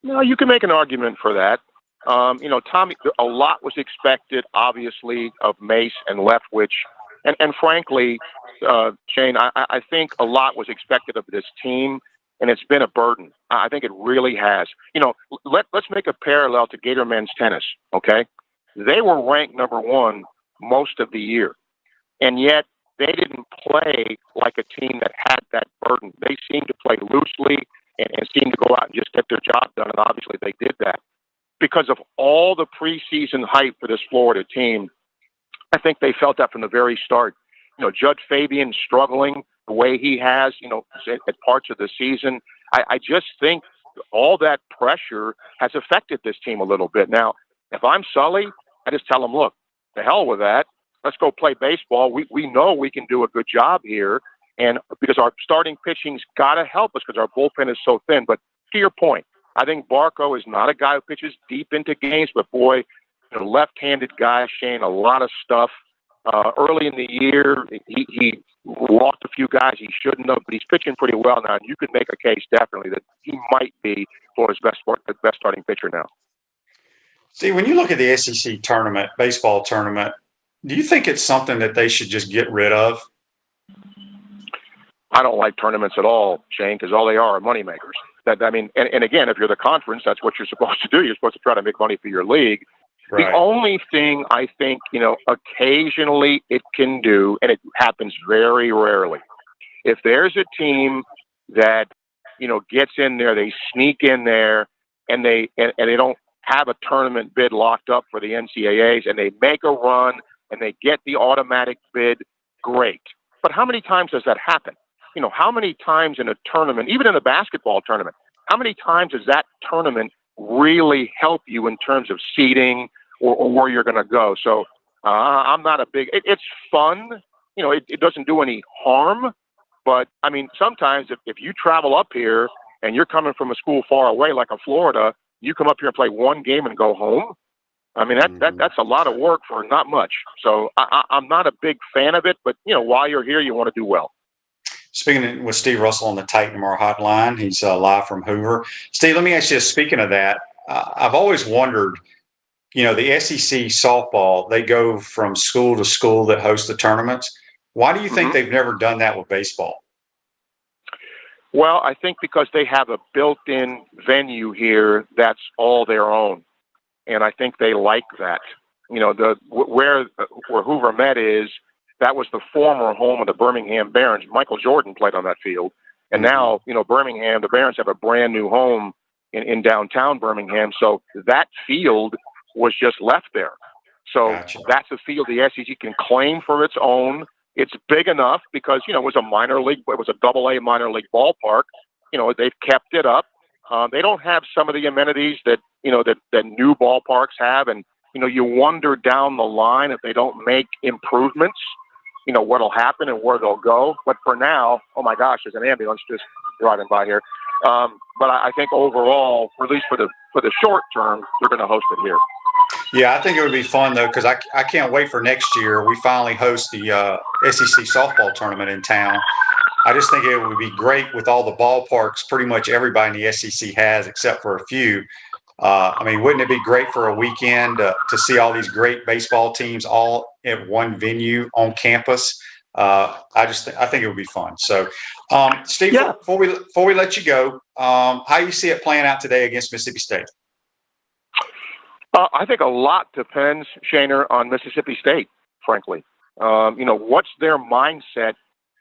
No, you can make an argument for that. Tommy, a lot was expected, obviously, of Mace and Leftwich. And frankly, Shane, I think a lot was expected of this team, and it's been a burden. I think it really has. Let's make a parallel to Gator men's tennis, okay? They were ranked number 1 most of the year, and yet they didn't play like a team that had that burden. They seemed to play loosely and seemed to go out and just get their job done, and obviously they did that. Because of all the preseason hype for this Florida team, I think they felt that from the very start. Judge Fabian struggling the way he has, at parts of the season. I just think all that pressure has affected this team a little bit. Now, if I'm Sully, I just tell him, look, the hell with that. Let's go play baseball. We know we can do a good job here. And because our starting pitching's got to help us because our bullpen is so thin. But to your point, I think Barco is not a guy who pitches deep into games, but boy, left-handed guy, Shane, a lot of stuff. Early in the year, he walked a few guys he shouldn't have, but he's pitching pretty well now. And you could make a case definitely that he might be Florida's best starting pitcher now. See, when you look at the SEC tournament, baseball tournament, do you think it's something that they should just get rid of? I don't like tournaments at all, Shane, because all they are moneymakers. And again, if you're the conference, that's what you're supposed to do. You're supposed to try to make money for your league. Right. The only thing I think, occasionally it can do, and it happens very rarely, if there's a team that, gets in there, they sneak in there, and they don't have a tournament bid locked up for the NCAAs, and they make a run, and they get the automatic bid, great. But how many times does that happen? How many times in a tournament, even in a basketball tournament, how many times does that tournament really help you in terms of seeding or where you're going to go? So I'm not a big, it's fun. It doesn't do any harm. But, sometimes if you travel up here and you're coming from a school far away like a Florida, you come up here and play one game and go home. That's a lot of work for not much. So I'm not a big fan of it. But, while you're here, you want to do well. Speaking with Steve Russell on the Titan Tomorrow Hotline, he's live from Hoover. Steve, let me ask you, speaking of that, I've always wondered, the SEC softball, they go from school to school that host the tournaments. Why do you think they've never done that with baseball? Well, I think because they have a built-in venue here that's all their own, and I think they like that. You know, where Hoover Met is, that was the former home of the Birmingham Barons. Michael Jordan played on that field, and now, you know, Birmingham, the Barons have a brand new home in downtown Birmingham, so that field was just left there. So Gotcha. That's a field the SEC can claim for its own. It's big enough because, you know, it was a double-A minor league ballpark. You know, they've kept it up. They don't have some of the amenities that, you know, that new ballparks have. And, you know, you wonder down the line if they don't make improvements, you know, what'll happen and where they'll go. But for now, oh my gosh, there's an ambulance just driving by here. But I think overall, at least for the short term, they're going to host it here. Yeah, I think it would be fun, though, because I can't wait for next year. We finally host the SEC softball tournament in town. I just think it would be great with all the ballparks pretty much everybody in the SEC has, except for a few. I mean, wouldn't it be great for a weekend to see all these great baseball teams all at one venue on campus? I think it would be fun. So, Steve, before we let you go, how you see it playing out today against Mississippi State? I think a lot depends, Shaner, on Mississippi State, frankly. You know, what's their mindset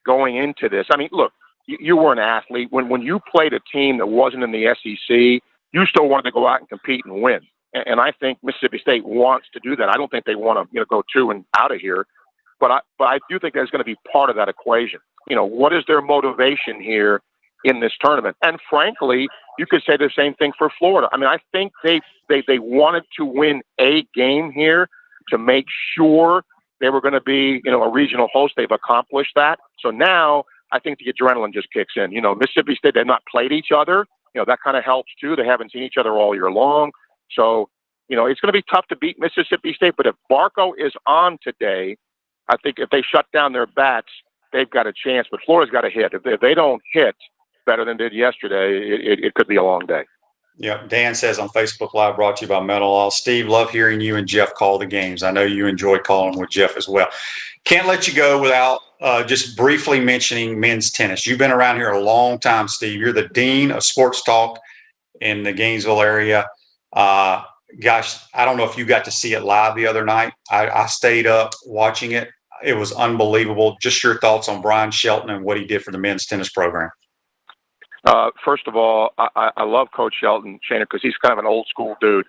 going into this? I mean, look, you were an athlete. When you played a team that wasn't in the SEC, you still wanted to go out and compete and win. And I think Mississippi State wants to do that. I don't think they want to, you know, go 2 and out of here. But I do think that's going to be part of that equation. You know, what is their motivation here in this tournament? And frankly, you could say the same thing for Florida. I mean, I think they wanted to win a game here to make sure they were going to be, you know, a regional host. They've accomplished that. So now I think the adrenaline just kicks in. You know, Mississippi State, they've not played each other. You know, that kind of helps too. They haven't seen each other all year long. So, you know, it's going to be tough to beat Mississippi State. But if Barco is on today, I think if they shut down their bats, they've got a chance. But Florida's got to hit. If they don't hit better than did yesterday, it could be a long day. Yeah, Dan says on Facebook Live, brought to you by Metal Law. Steve, love hearing you and Jeff call the games. I know you enjoy calling with Jeff as well. Can't let you go without just briefly mentioning men's tennis. You've been around here a long time, Steve. You're the dean of sports talk in the Gainesville area. Gosh, I don't know if you got to see it live the other night. I stayed up watching it. It was unbelievable. Just your thoughts on Brian Shelton and what he did for the men's tennis program. First of all, I love Coach Shelton, Shana, because he's kind of an old school dude,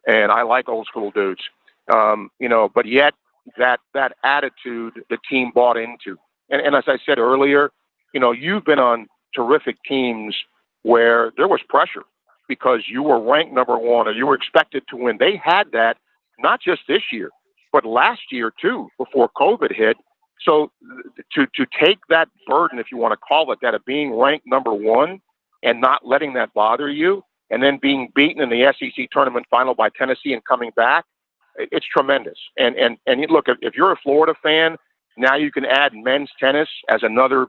and I like old school dudes. You know, but yet that attitude the team bought into, and as I said earlier, you know, you've been on terrific teams where there was pressure because you were ranked number one or you were expected to win. They had that not just this year, but last year too, before COVID hit. So to take that burden, if you want to call it that, of being ranked number one and not letting that bother you, and then being beaten in the SEC tournament final by Tennessee and coming back, it's tremendous. And look, if you're a Florida fan, now you can add men's tennis as another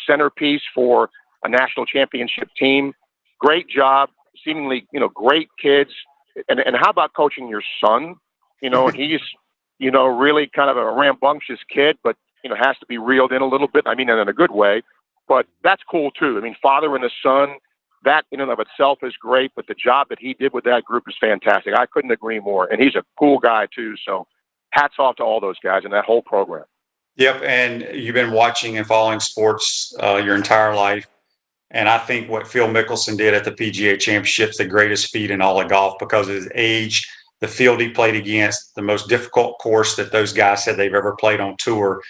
centerpiece for a national championship team. Great job, seemingly, you know, great kids. And how about coaching your son? You know, and he's, you know, really kind of a rambunctious kid, but, you know, has to be reeled in a little bit. I mean, in a good way, but that's cool too. I mean, father and a son, that in and of itself is great, but the job that he did with that group is fantastic. I couldn't agree more. And he's a cool guy too. So hats off to all those guys and that whole program. Yep. And you've been watching and following sports your entire life. And I think what Phil Mickelson did at the PGA Championship is the greatest feat in all of golf because of his age, the field he played against, the most difficult course that those guys said they've ever played on tour.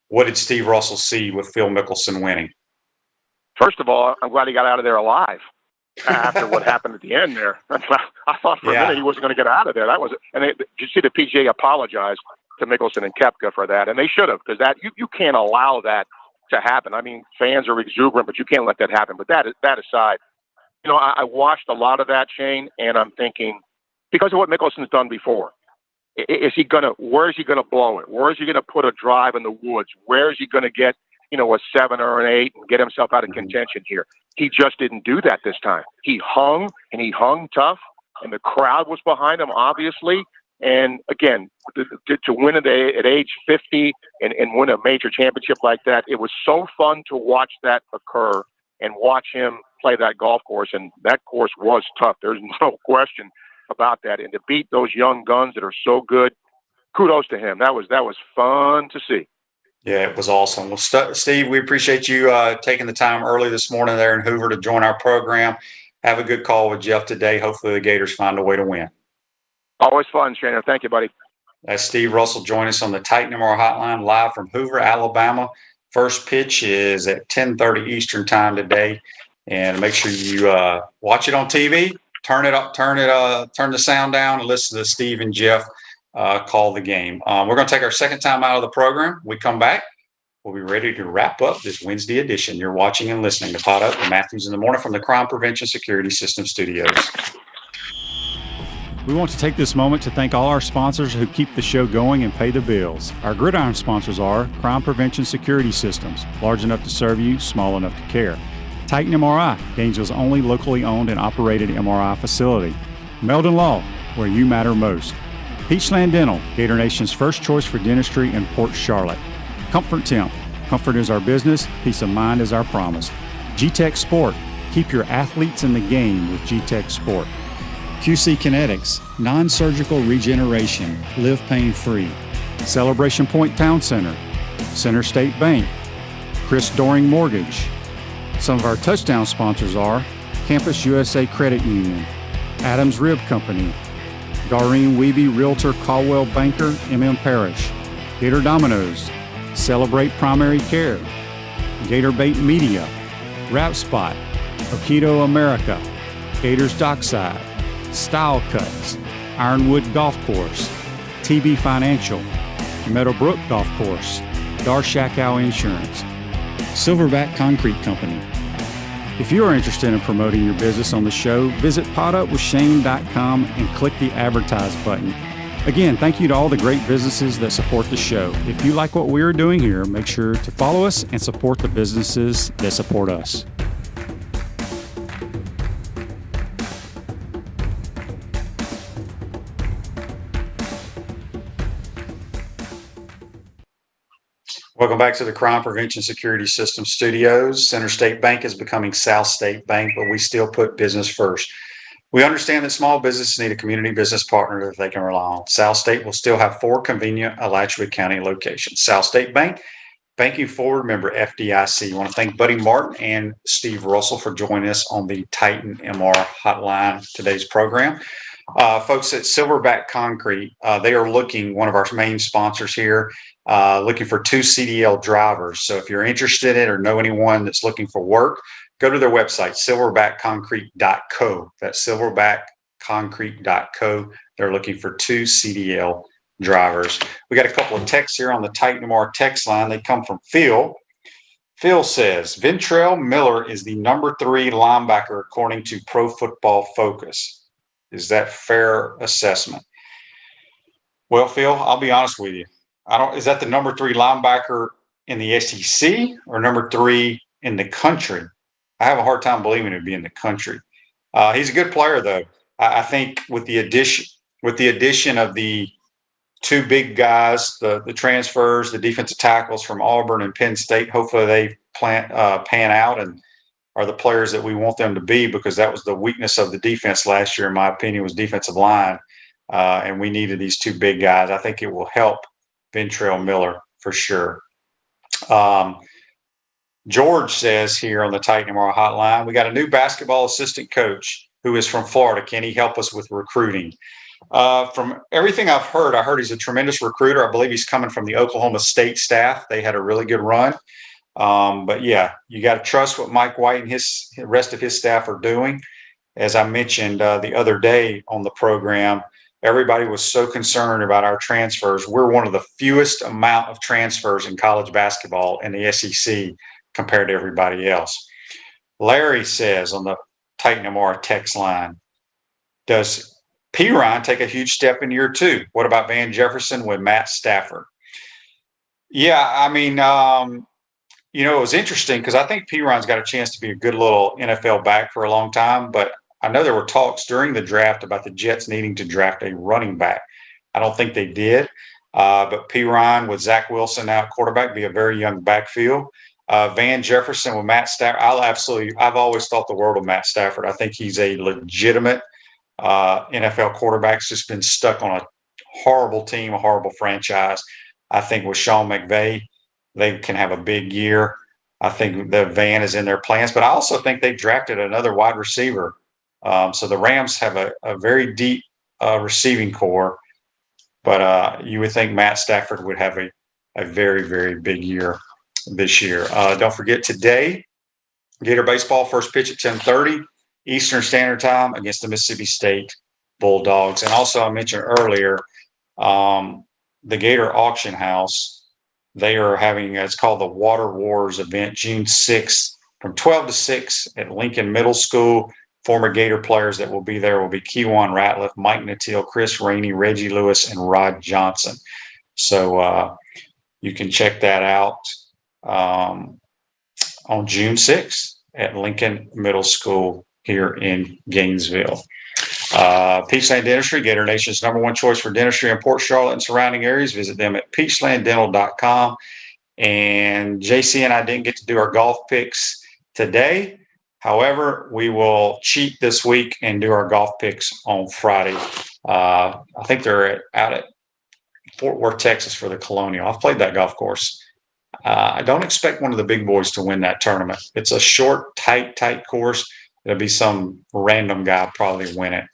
What did Steve Russell see with Phil Mickelson winning? First of all, I'm glad he got out of there alive after what happened at the end there. I thought for a minute he wasn't going to get out of there. Did you see the PGA apologize to Mickelson and Koepka for that? And they should have, because that you can't allow that to happen. I mean, fans are exuberant, but you can't let that happen. But that aside, you know, I watched a lot of that, Shane, and I'm thinking, because of what Mickelson's done before, where is he going to blow it? Where is he going to put a drive in the woods? Where is he going to get, you know, a 7 or an 8 and get himself out of contention here? He just didn't do that this time. He hung, and he hung tough, and the crowd was behind him, obviously. And again, to win at age 50 and win a major championship like that, it was so fun to watch that occur. and watch him play that golf course. And that course was tough. There's no question about that. And to beat those young guns that are so good, kudos to him. That was fun to see. Yeah, it was awesome. Well, Steve, we appreciate you taking the time early this morning there in Hoover to join our program. Have a good call with Jeff today. Hopefully the Gators find a way to win. Always fun, Shana. Thank you, buddy. That's Steve Russell joining us on the Titan MR Hotline live from Hoover, Alabama. First pitch is at 10:30 Eastern time today. And make sure you watch it on TV. Turn the sound down and listen to Steve and Jeff call the game. We're going to take our second time out of the program. We come back. We'll be ready to wrap up this Wednesday edition. You're watching and listening to Pot Up with Matthews in the Morning from the Crime Prevention Security System Studios. We want to take this moment to thank all our sponsors who keep the show going and pay the bills. Our gridiron sponsors are Crime Prevention Security Systems, large enough to serve you, small enough to care. Titan MRI, Gainesville's only locally owned and operated MRI facility. Meldon Law, where you matter most. Peachland Dental, Gator Nation's first choice for dentistry in Port Charlotte. Comfort Temp, comfort is our business, peace of mind is our promise. G-Tech Sport, keep your athletes in the game with G-Tech Sport. QC Kinetics, non-surgical regeneration, live pain-free. Celebration Point Town Center, Center State Bank, Chris Doring Mortgage. Some of our touchdown sponsors are Campus USA Credit Union, Adams Rib Company, Gareen Weeby Realtor Caldwell Banker, MM Parish, Gator Dominoes, Celebrate Primary Care, Gator Bait Media, Wrap Spot, Okido America, Gators Dockside, Style Cuts, Ironwood Golf Course, TB Financial, Meadowbrook Golf Course, Darshakow Insurance, Silverback Concrete Company. If you are interested in promoting your business on the show, visit potupwithshane.com and click the Advertise button. Again, thank you to all the great businesses that support the show. If you like what we are doing here, make sure to follow us and support the businesses that support us. Welcome back to the Crime Prevention Security System Studios. Center State Bank is becoming South State Bank, but we still put business first. We understand that small businesses need a community business partner that they can rely on. South State will still have 4 convenient Alachua County locations. South State Bank, banking forward, member FDIC. I want to thank Buddy Martin and Steve Russell for joining us on the Titan MR Hotline today's program. Folks at Silverback Concrete, they are looking, one of our main sponsors here, looking for 2 CDL drivers. So if you're interested in it or know anyone that's looking for work, go to their website, silverbackconcrete.co. That's silverbackconcrete.co. They're looking for 2 CDL drivers. We got a couple of texts here on the Titan MR text line. They come from Phil. Phil says, Ventrell Miller is the number 3 linebacker according to Pro Football Focus. Is that fair assessment? Well, Phil, I'll be honest with you. Is that the number 3 linebacker in the SEC or number 3 in the country? I have a hard time believing it'd be in the country. He's a good player, though. I think with the addition of the 2 big guys, the transfers, the defensive tackles from Auburn and Penn State, hopefully they pan out and are the players that we want them to be, because that was the weakness of the defense last year, in my opinion, was defensive line. And we needed these 2 big guys. I think it will help Ventrell Miller for sure. George says here on the Titan MR Hotline, we got a new basketball assistant coach who is from Florida. Can he help us with recruiting? From everything I've heard, he's a tremendous recruiter. I believe he's coming from the Oklahoma State staff. They had a really good run. But yeah, you got to trust what Mike White and the rest of his staff are doing. As I mentioned the other day on the program, everybody was so concerned about our transfers. We're one of the fewest amount of transfers in college basketball in the SEC compared to everybody else. Larry says on the Titan MR text line, does P. Ryan take a huge step in year 2? What about Van Jefferson with Matt Stafford? Yeah, I mean, it was interesting because I think P. Ryan's got a chance to be a good little NFL back for a long time, but I know there were talks during the draft about the Jets needing to draft a running back. I don't think they did, but P. Ryan with Zach Wilson now at quarterback be a very young backfield. Van Jefferson with Matt Stafford. I've always thought the world of Matt Stafford. I think he's a legitimate NFL quarterback. He's just been stuck on a horrible team, a horrible franchise. I think with Sean McVay, they can have a big year. I think the Van is in their plans, but I also think they drafted another wide receiver. So the Rams have a very deep receiving core, but you would think Matt Stafford would have a very, very big year this year. Don't forget today, Gator baseball, first pitch at 10:30 Eastern Standard Time against the Mississippi State Bulldogs. And also I mentioned earlier, the Gator Auction House, they are having, it's called the Water Wars event, June 6th from 12 to 6 at Lincoln Middle School. Former Gator players that will be there will be Kewan Ratliff, Mike Nattil, Chris Rainey, Reggie Lewis, and Rod Johnson. So you can check that out on June 6th at Lincoln Middle School here in Gainesville. Peachland Dentistry, Gator Nation's #1 choice for dentistry in Port Charlotte and surrounding areas. Visit them at peachlanddental.com. And JC and I didn't get to do our golf picks today. However, we will cheat this week and do our golf picks on Friday. I think they're out at Fort Worth, Texas for the Colonial. I've played that golf course. I don't expect one of the big boys to win that tournament. It's a short, tight course. There'll be some random guy probably win it.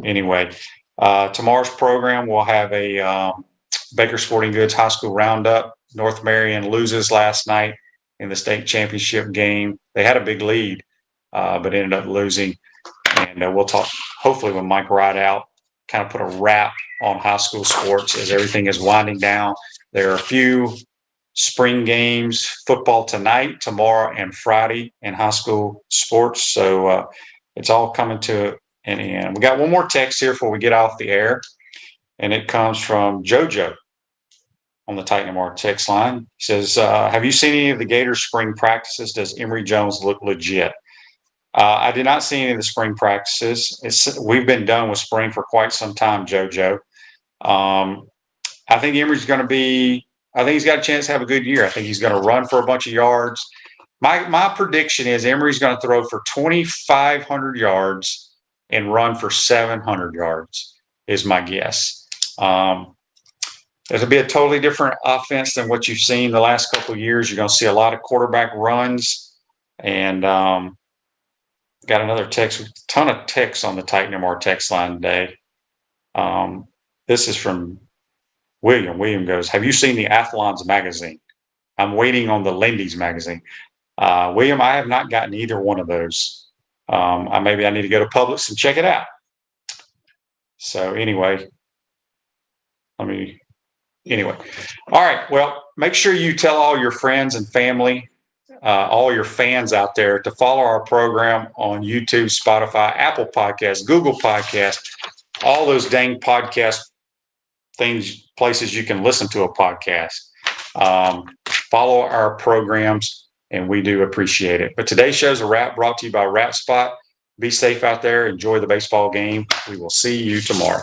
Anyway, tomorrow's program will have a Baker Sporting Goods High School Roundup. North Marion loses last night in the state championship game. They had a big lead, but ended up losing. And we'll talk hopefully with Mike Rideout, kind of put a wrap on high school sports as everything is winding down. There are a few spring games, football tonight, tomorrow, and Friday in high school sports. So it's all coming to an end. We got one more text here before we get off the air, and it comes from JoJo on the Titan Mark text line. He says, have you seen any of the Gators spring practices? Does Emory Jones look legit? I did not see any of the spring practices. We've been done with spring for quite some time, JoJo. I think Emory's going to be, I think he's got a chance to have a good year. I think he's going to run for a bunch of yards. My prediction is Emory's going to throw for 2,500 yards and run for 700 yards is my guess. It'll be a totally different offense than what you've seen the last couple of years. You're going to see a lot of quarterback runs, and got another text, a ton of texts on the Titan MR text line today. This is from William. William goes, have you seen the Athlons magazine? I'm waiting on the Lindy's magazine. William, I have not gotten either one of those. Maybe I need to go to Publix and check it out. So anyway, all right. Well, make sure you tell all your friends and family, all your fans out there to follow our program on YouTube, Spotify, Apple Podcasts, Google Podcasts, all those dang podcast things, places you can listen to a podcast. Follow our programs, and we do appreciate it. But today's show's a wrap, brought to you by Wrap Spot. Be safe out there. Enjoy the baseball game. We will see you tomorrow.